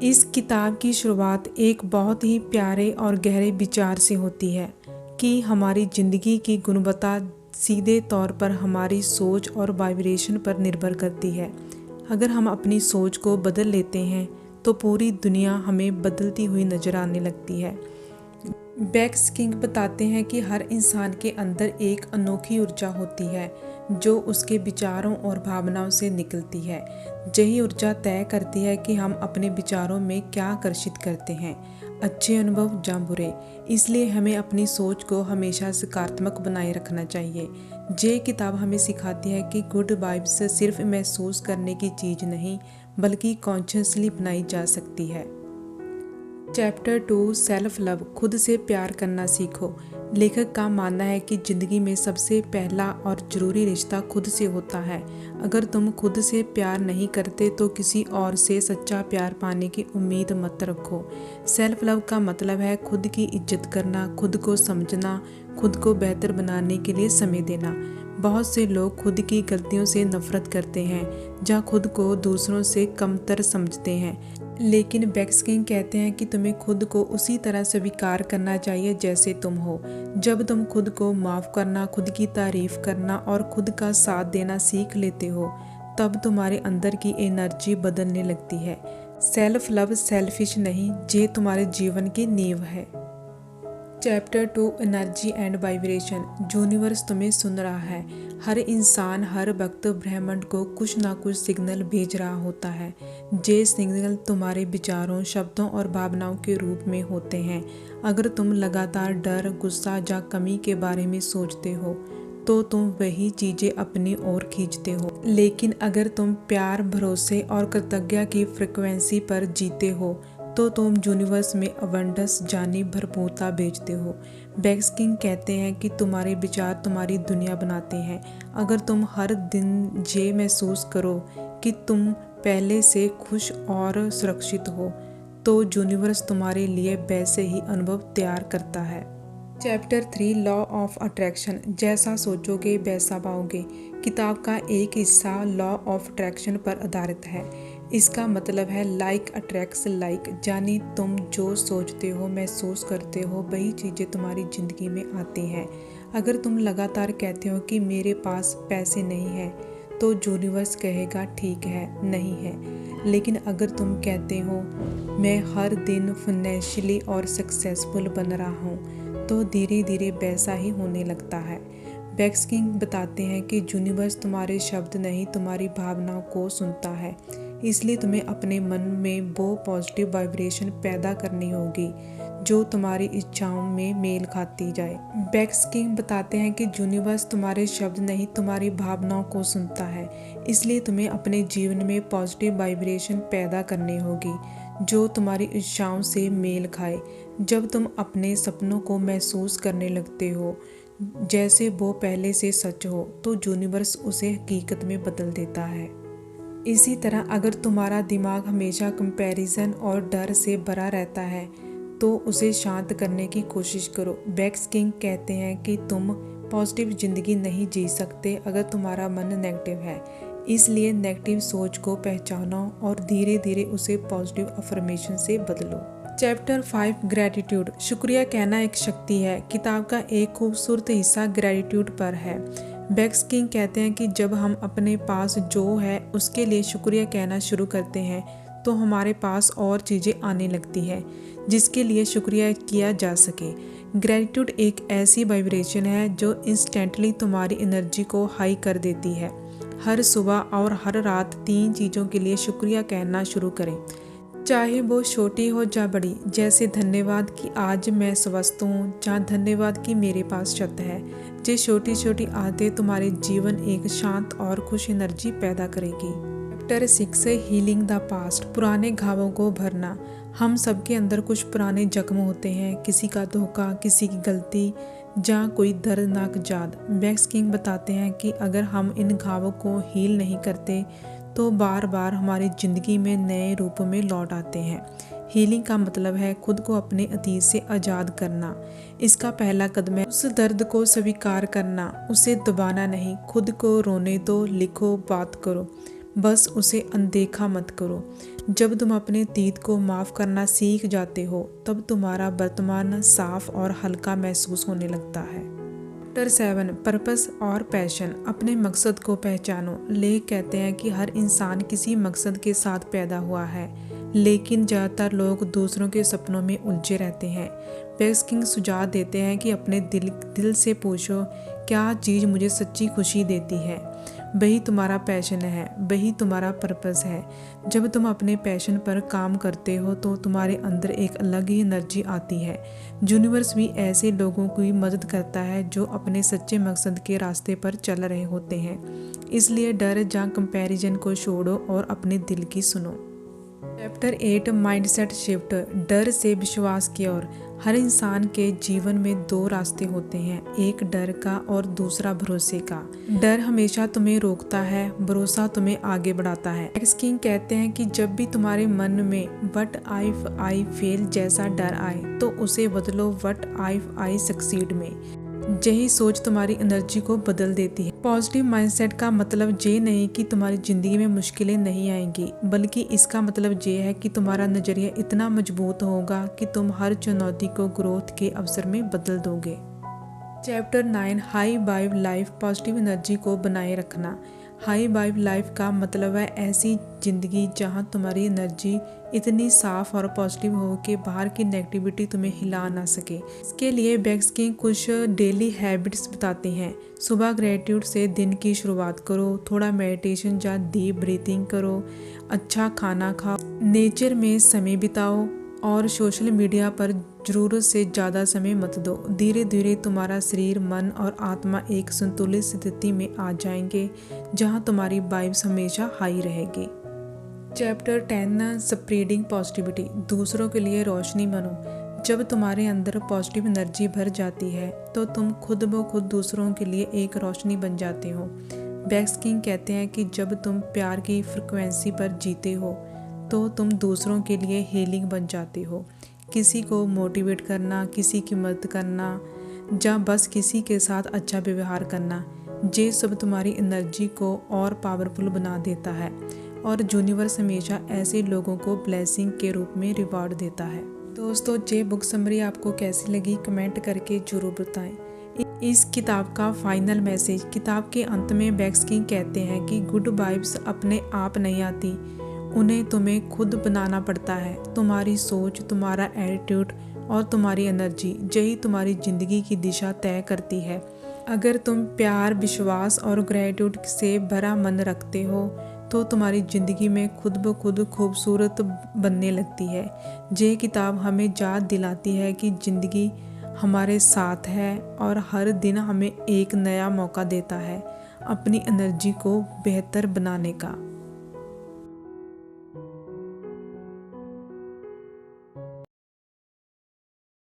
इस किताब की शुरुआत एक बहुत ही प्यारे और गहरे विचार से होती है कि हमारी ज़िंदगी की गुणवत्ता सीधे तौर पर हमारी सोच और वाइब्रेशन पर निर्भर करती है। अगर हम अपनी सोच को बदल लेते हैं तो पूरी दुनिया हमें बदलती हुई नज़र आने लगती है। बेक्स किंग बताते हैं कि हर इंसान के अंदर एक अनोखी ऊर्जा होती है जो उसके विचारों और भावनाओं से निकलती है। यही ऊर्जा तय करती है कि हम अपने विचारों में क्या आकर्षित करते हैं, अच्छे अनुभव या बुरे। इसलिए हमें अपनी सोच को हमेशा सकारात्मक बनाए रखना चाहिए। ये किताब हमें सिखाती है कि गुड वाइब्स सिर्फ महसूस करने की चीज़ नहीं बल्कि कॉन्शियसली बनाई जा सकती है। चैप्टर 2 सेल्फ लव, खुद से प्यार करना सीखो। लेखक का मानना है कि ज़िंदगी में सबसे पहला और ज़रूरी रिश्ता खुद से होता है। अगर तुम खुद से प्यार नहीं करते तो किसी और से सच्चा प्यार पाने की उम्मीद मत रखो। सेल्फ लव का मतलब है खुद की इज्जत करना, खुद को समझना, खुद को बेहतर बनाने के लिए समय देना। बहुत से लोग खुद की गलतियों से नफरत करते हैं या खुद को दूसरों से कमतर समझते हैं, लेकिन बेक्स किंग कहते हैं कि तुम्हें खुद को उसी तरह स्वीकार करना चाहिए जैसे तुम हो। जब तुम खुद को माफ़ करना, खुद की तारीफ़ करना और खुद का साथ देना सीख लेते हो तब तुम्हारे अंदर की एनर्जी बदलने लगती है। सेल्फ लव सेल्फिश नहीं, ये तुम्हारे जीवन की नींव है। Chapter 2 energy and vibration, universe तुम्हें सुन रहा है। हर इंसान हर वक्त ब्रह्मांड को कुछ ना कुछ सिग्नल भेज रहा होता है। ये सिग्नल तुम्हारे विचारों, शब्दों और भावनाओं के रूप में होते हैं। अगर तुम लगातार डर, गुस्सा या कमी के बारे में सोचते हो तो तुम वही चीज़ें अपनी ओर खींचते हो। लेकिन अगर तुम प्यार, भरोसे और कृतज्ञता की फ्रिक्वेंसी पर जीते हो तो तुम यूनिवर्स में अबंडेंस यानी भरपूरता भेजते हो। बेक्स किंग कहते हैं कि तुम्हारे विचार तुम्हारी दुनिया बनाते हैं। अगर तुम हर दिन ये महसूस करो कि तुम पहले से खुश और सुरक्षित हो तो यूनिवर्स तुम्हारे लिए वैसे ही अनुभव तैयार करता है। चैप्टर 3 लॉ ऑफ अट्रैक्शन, जैसा सोचोगे वैसा पाओगे। किताब का एक हिस्सा लॉ ऑफ अट्रैक्शन पर आधारित है। इसका मतलब है लाइक अट्रैक्ट्स लाइक, यानी तुम जो सोचते हो, महसूस करते हो, वही चीज़ें तुम्हारी ज़िंदगी में आती हैं। अगर तुम लगातार कहते हो कि मेरे पास पैसे नहीं है तो यूनिवर्स कहेगा ठीक है, नहीं है। लेकिन अगर तुम कहते हो मैं हर दिन फाइनेंशियली और सक्सेसफुल बन रहा हूँ तो धीरे धीरे वैसा ही होने लगता है। बेक्स किंग बताते हैं कि यूनिवर्स तुम्हारे शब्द नहीं, तुम्हारी भावनाओं को सुनता है। इसलिए तुम्हें अपने मन में वो पॉजिटिव वाइब्रेशन पैदा करनी होगी जो तुम्हारी इच्छाओं में मेल खाती जाए। बेक्स किंग बताते हैं कि यूनिवर्स तुम्हारे शब्द नहीं, तुम्हारी भावनाओं को सुनता है। इसलिए तुम्हें अपने जीवन में पॉजिटिव वाइब्रेशन पैदा करनी होगी जो तुम्हारी इच्छाओं से मेल खाए। जब तुम अपने सपनों को महसूस करने लगते हो जैसे वो पहले से सच हो तो यूनिवर्स उसे हकीकत में बदल देता है। इसी तरह अगर तुम्हारा दिमाग हमेशा कंपैरिजन और डर से भरा रहता है तो उसे शांत करने की कोशिश करो। बेक्स किंग कहते हैं कि तुम पॉजिटिव ज़िंदगी नहीं जी सकते अगर तुम्हारा मन नेगेटिव है। इसलिए नेगेटिव सोच को पहचानो और धीरे धीरे उसे पॉजिटिव अफर्मेशन से बदलो। चैप्टर 5 ग्रैटिट्यूड, शुक्रिया कहना एक शक्ति है। किताब का एक खूबसूरत हिस्सा ग्रैटिट्यूड पर है। बेक्स किंग कहते हैं कि जब हम अपने पास जो है उसके लिए शुक्रिया कहना शुरू करते हैं तो हमारे पास और चीज़ें आने लगती हैं जिसके लिए शुक्रिया किया जा सके। ग्रैटिट्यूड एक ऐसी वाइब्रेशन है जो इंस्टेंटली तुम्हारी एनर्जी को हाई कर देती है। हर सुबह और हर रात 3 चीज़ों के लिए शुक्रिया कहना शुरू करें, चाहे वो छोटी हो या बड़ी, जैसे धन्यवाद कि आज मैं स्वस्थ हूँ या धन्यवाद कि मेरे पास छत है। ये छोटी छोटी आदतें तुम्हारे जीवन एक शांत और खुश एनर्जी पैदा करेगी। चैप्टर 6 हीलिंग द पास्ट, पुराने घावों को भरना। हम सबके अंदर कुछ पुराने जख्म होते हैं, किसी का धोखा, किसी की गलती या कोई दर्दनाक याद। बेक्स किंग बताते हैं कि अगर हम इन घावों को हील नहीं करते तो बार बार हमारी ज़िंदगी में नए रूप में लौट आते हैं। हीलिंग का मतलब है खुद को अपने अतीत से आज़ाद करना। इसका पहला कदम है उस दर्द को स्वीकार करना, उसे दबाना नहीं। खुद को रोने दो, लिखो, बात करो। बस उसे अनदेखा मत करो। जब तुम अपने अतीत को माफ़ करना सीख जाते हो तब तुम्हारा वर्तमान साफ और हल्का महसूस होने लगता है। चैप्टर 7 पर्पस और पैशन। अपने मकसद को पहचानो। लेख कहते हैं कि हर इंसान किसी मकसद के साथ पैदा हुआ है, लेकिन ज़्यादातर लोग दूसरों के सपनों में उलझे रहते हैं। बेक्स सुझाव देते हैं कि अपने दिल से पूछो, क्या चीज़ मुझे सच्ची खुशी देती है। वही तुम्हारा पैशन है, वही तुम्हारा पर्पस है। जब तुम अपने पैशन पर काम करते हो तो तुम्हारे अंदर एक अलग ही एनर्जी आती है। यूनिवर्स भी ऐसे लोगों की मदद करता है जो अपने सच्चे मकसद के रास्ते पर चल रहे होते हैं। इसलिए डर या कंपैरिजन को छोड़ो और अपने दिल की सुनो। Chapter 8 mindset shift. डर से विश्वास की ओर। हर इंसान के जीवन में 2 रास्ते होते हैं, एक डर का और दूसरा भरोसे का। डर हमेशा तुम्हें रोकता है, भरोसा तुम्हें आगे बढ़ाता है। मैक्स किंग कहते हैं कि जब भी तुम्हारे मन में व्हाट इफ आई फेल जैसा डर आए तो उसे बदलो व्हाट इफ आई सक्सीड में। यही सोच तुम्हारी एनर्जी को बदल देती है। पॉजिटिव माइंडसेट का मतलब ये नहीं कि तुम्हारी ज़िंदगी में मुश्किलें नहीं आएंगी, बल्कि इसका मतलब ये है कि तुम्हारा नज़रिया इतना मजबूत होगा कि तुम हर चुनौती को ग्रोथ के अवसर में बदल दोगे। Chapter 9 high vibe life. Positive energy को बनाए रखना। हाई वाइब लाइफ का मतलब है ऐसी ज़िंदगी जहां तुम्हारी एनर्जी इतनी साफ और पॉजिटिव हो कि बाहर की नेगेटिविटी तुम्हें हिला ना सके। इसके लिए बेक्स की कुछ डेली हैबिट्स बताते हैं। सुबह ग्रेटिट्यूड से दिन की शुरुआत करो, थोड़ा मेडिटेशन या डीप ब्रीथिंग करो, अच्छा खाना खाओ, नेचर में समय बिताओ और सोशल मीडिया पर ज़रूरत से ज़्यादा समय मत दो। धीरे धीरे तुम्हारा शरीर, मन और आत्मा एक संतुलित स्थिति में आ जाएंगे जहां तुम्हारी वाइब्स हमेशा हाई रहेगी। Chapter 10 spreading positivity. दूसरों के लिए रोशनी बनो। जब तुम्हारे अंदर पॉजिटिव एनर्जी भर जाती है तो तुम खुद ब खुद दूसरों के लिए एक रोशनी बन जाते हो। बेक्स किंग कहते हैं कि जब तुम प्यार की फ्रिक्वेंसी पर जीते हो तो तुम दूसरों के लिए हीलिंग बन जाते हो। किसी को मोटिवेट करना, किसी की मदद करना या बस किसी के साथ अच्छा व्यवहार करना, ये सब तुम्हारी एनर्जी को और पावरफुल बना देता है और यूनिवर्स हमेशा ऐसे लोगों को ब्लेसिंग के रूप में रिवॉर्ड देता है। दोस्तों, ये बुक समरी आपको कैसी लगी कमेंट करके ज़रूर बताएं। इस किताब का फाइनल मैसेज। किताब के अंत में बेक्स किंग कहते हैं कि गुड वाइब्स अपने आप नहीं आती, उन्हें तुम्हें खुद बनाना पड़ता है। तुम्हारी सोच, तुम्हारा एटीट्यूड और तुम्हारी एनर्जी यही तुम्हारी ज़िंदगी की दिशा तय करती है। अगर तुम प्यार, विश्वास और ग्रेटिट्यूड से भरा मन रखते हो तो तुम्हारी ज़िंदगी में खुद ब खुद खूबसूरत बनने लगती है। ये किताब हमें याद दिलाती है कि ज़िंदगी हमारे साथ है और हर दिन हमें एक नया मौका देता है अपनी एनर्जी को बेहतर बनाने का।